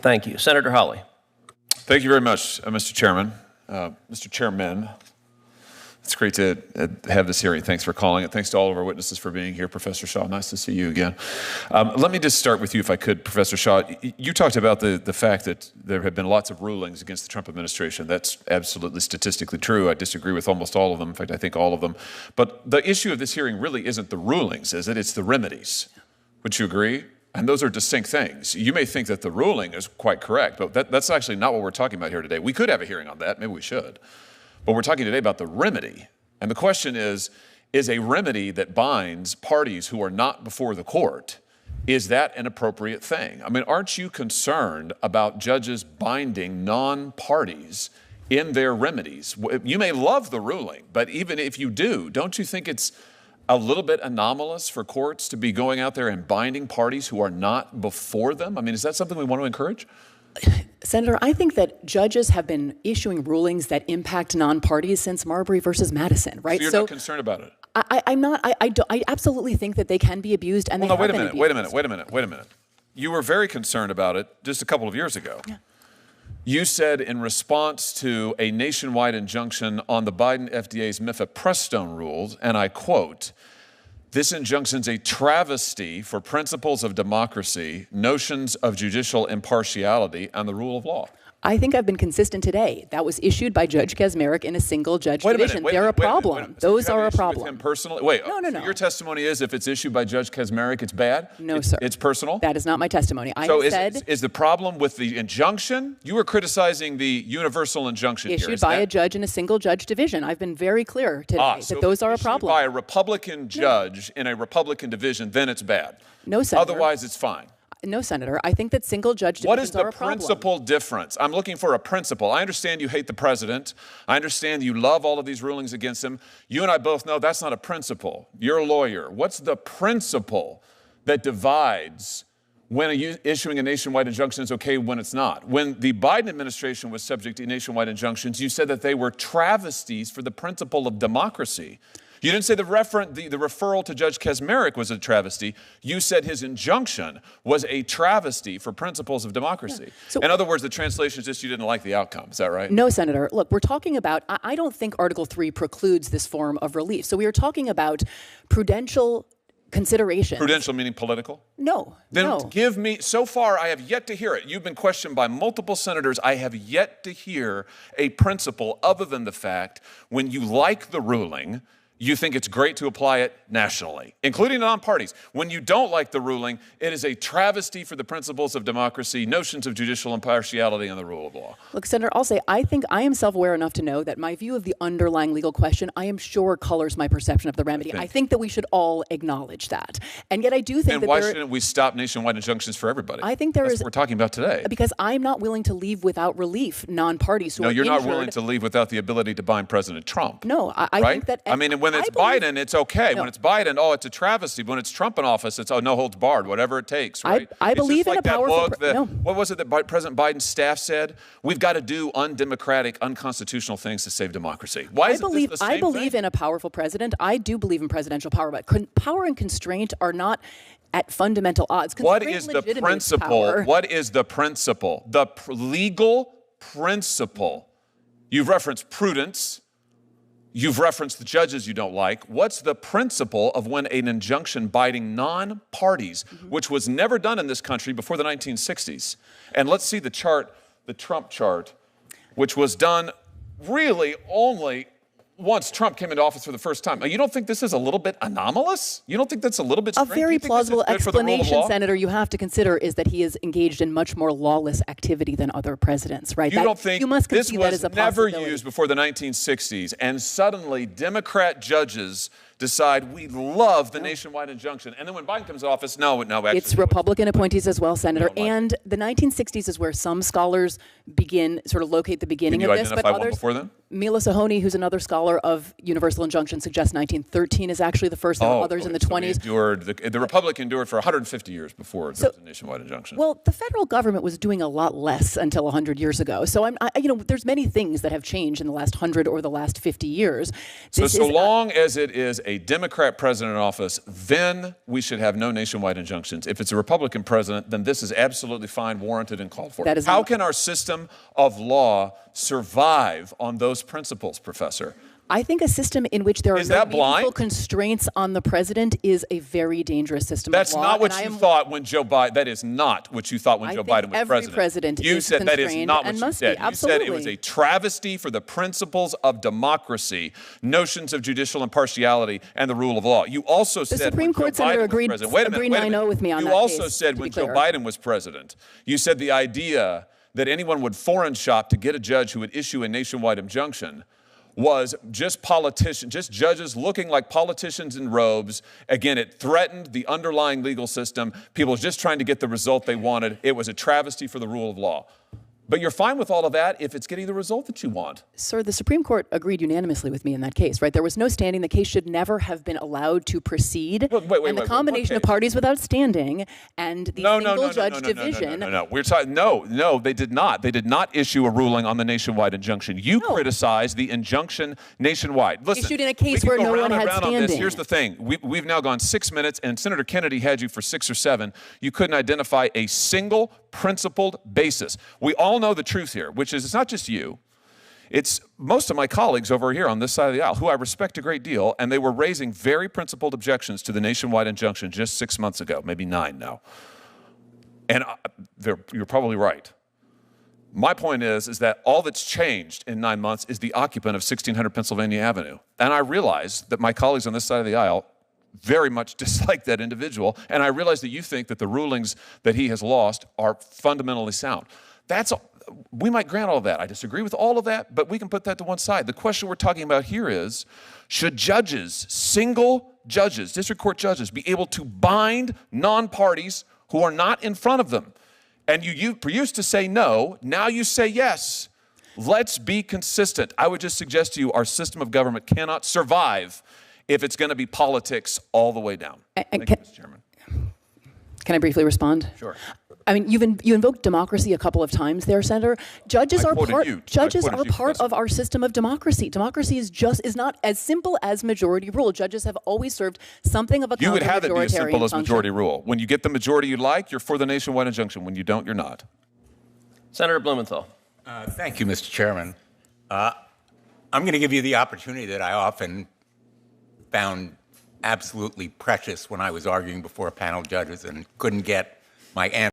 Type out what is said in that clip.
Thank you. Senator Hawley. Thank you very much, Mr. Chairman. Mr. Chairman, it's great to have this hearing. Thanks for calling it. Thanks to all of our witnesses for being here. Professor Shaw, nice to see you again. Let me just start with you, if I could, Professor Shaw. You talked about the fact that there have been lots of rulings against the Trump administration. That's absolutely statistically true. I disagree with almost all of them. In fact, I think all of them. But the issue of this hearing really isn't the rulings, is it? It's the remedies. Would you agree? And those are distinct things. You may think that the ruling is quite correct, but that's actually not what we're talking about here today. We could have a hearing on that. Maybe we should. But we're talking today about the remedy. And the question is a remedy that binds parties who are not before the court, is that an appropriate thing? I mean, aren't you concerned about judges binding non-parties in their remedies? You may love the ruling, but even if you do, don't you think it's a little bit anomalous for courts to be going out there and binding parties who are not before them? I mean, is that something we want to encourage? Senator, I think that judges have been issuing rulings that impact non-parties since Marbury versus Madison, right? So you're not concerned about it? I'm not. I absolutely think that they can be abused, and wait a minute. You were very concerned about it just a couple of years ago. Yeah. You said in response to a nationwide injunction on the Biden FDA's mifepristone rules, and I quote, "This injunction's a travesty for principles of democracy, notions of judicial impartiality, and the rule of law." I think I've been consistent today. That was issued by Judge Kaczmarek in a single judge division. They're a problem. Those are a problem. With him personally? Wait, no. So your testimony is if it's issued by Judge Kaczmarek, it's bad? No, sir. It's personal? That is not my testimony. Is the problem with the injunction? You were criticizing the universal injunction issued by a judge in a single judge division. I've been very clear today that those are a problem. By a Republican judge in a Republican division, then it's bad. No, Senator. Otherwise, it's fine. No, Senator. I think that single judge divisions What is the are a problem. principal difference? I'm looking for a principle. I understand you hate the president. I understand you love all of these rulings against him. You and I both know that's not a principle. You're a lawyer. What's the principle that divides when issuing a nationwide injunction is okay, when it's not? When the Biden administration was subject to nationwide injunctions, you said that they were travesties for the principle of democracy. You didn't say the referral to Judge Kaczmarek was a travesty. You said his injunction was a travesty for principles of democracy. Yeah. So, in other words, the translation is just you didn't like the outcome. Is that right? No, Senator. Look, we're talking about, I don't think Article 3 precludes this form of relief. So we are talking about prudential considerations. Prudential meaning political? No. Then give me, so far I have yet to hear it. You've been questioned by multiple senators. I have yet to hear a principle other than the fact when you like the ruling, you think it's great to apply it nationally, including non-parties. When you don't like the ruling, it is a travesty for the principles of democracy, notions of judicial impartiality, and the rule of law. Look, Senator, I'll say I think I am self-aware enough to know that my view of the underlying legal question, I am sure colors my perception of the remedy. I think that we should all acknowledge that. And yet I do think and why shouldn't we stop nationwide injunctions for everybody? I think That's what we're talking about today. Because I'm not willing to leave without relief non-parties who are injured. No, you're not willing to leave without the ability to bind President Trump. No, I think that... I mean, when it's Biden, it's okay. No. When it's Biden, it's a travesty. When it's Trump in office, it's no holds barred, whatever it takes, right? I believe in a powerful... What was it that President Biden's staff said? We've got to do undemocratic, unconstitutional things to save democracy. Why is this the same I believe in a powerful president. I do believe in presidential power, but power and constraint are not at fundamental odds. What is the principle? What is the principle? The legal principle. You've referenced prudence. You've referenced the judges you don't like. What's the principle of when an injunction binding non-parties, which was never done in this country before the 1960s? And let's see the chart, the Trump chart, which was done really only once Trump came into office for the first time. You don't think this is a little bit anomalous? You don't think that's a little bit strange? A very plausible explanation, Senator, you have to consider is that he is engaged in much more lawless activity than other presidents, right? You don't think this was never used before the 1960s, and suddenly Democrat judges decide we love the nationwide injunction, and then when Biden comes to office, actually. It's Republican appointees as well, Senator, and the 1960s is where some scholars sort of locate the beginning of this. Can you identify one before then? Mila Sahoni, who's another scholar of universal injunction, suggests 1913 is actually the first. There were others in the 20s. The Republican endured for 150 years before there was a nationwide injunction. Well, the federal government was doing a lot less until 100 years ago. So there's many things that have changed in the last 100 or the last 50 years. So long as it is a a Democrat president in office, then we should have no nationwide injunctions. If it's a Republican president, then this is absolutely fine, warranted, and called for. How can our system of law survive on those principles, Professor? I think a system in which there are no meaningful constraints on the president is a very dangerous system That's of law. Not what you thought when Joe Biden. That is not what you thought when Joe Biden was every president You is said that is not what you said. Absolutely. You said it was a travesty for the principles of democracy, notions of judicial impartiality, and the rule of law. You also said the Supreme Court senator agreed 9-0 with me on that. You also said when Joe Biden was president, you said the idea that anyone would foreign shop to get a judge who would issue a nationwide injunction was just politicians, just judges looking like politicians in robes. Again, it threatened the underlying legal system. People just trying to get the result they wanted. It was a travesty for the rule of law. But you're fine with all of that if it's getting the result that you want. Sir, the Supreme Court agreed unanimously with me in that case, right? There was no standing. The case should never have been allowed to proceed. And the combination of parties without standing and the single-judge division. No, they did not. They did not issue a ruling on the nationwide injunction. You criticized the injunction nationwide. Listen, issued in a case where no one had standing. Here's the thing. We've now gone 6 minutes, and Senator Kennedy had you for 6 or 7. You couldn't identify a single principled basis. We all know the truth here, which is it's not just you. It's most of my colleagues over here on this side of the aisle, who I respect a great deal, and they were raising very principled objections to the nationwide injunction just 6 months ago, maybe 9 now. And you're probably right. My point is that all that's changed in 9 months is the occupant of 1600 Pennsylvania Avenue. And I realize that my colleagues on this side of the aisle very much dislike that individual, and I realize that you think that the rulings that he has lost are fundamentally sound. We might grant all of that. I disagree with all of that, but we can put that to one side. The question we're talking about here is, should judges, single judges, district court judges, be able to bind non-parties who are not in front of them? And you used to say no, now you say yes. Let's be consistent. I would just suggest to you our system of government cannot survive if it's going to be politics all the way down. Thank you, Mr. Chairman. Can I briefly respond? Sure. I mean, you invoked democracy a couple of times there, Senator. Judges are part of our system of democracy. Democracy is not as simple as majority rule. Judges have always served something of a You would have it be as simple as function. majority rule. When you get the majority you like, you're for the nationwide injunction. When you don't, you're not. Senator Blumenthal. Thank you, Mr. Chairman. I'm going to give you the opportunity that I often found absolutely precious when I was arguing before a panel of judges and couldn't get my answer.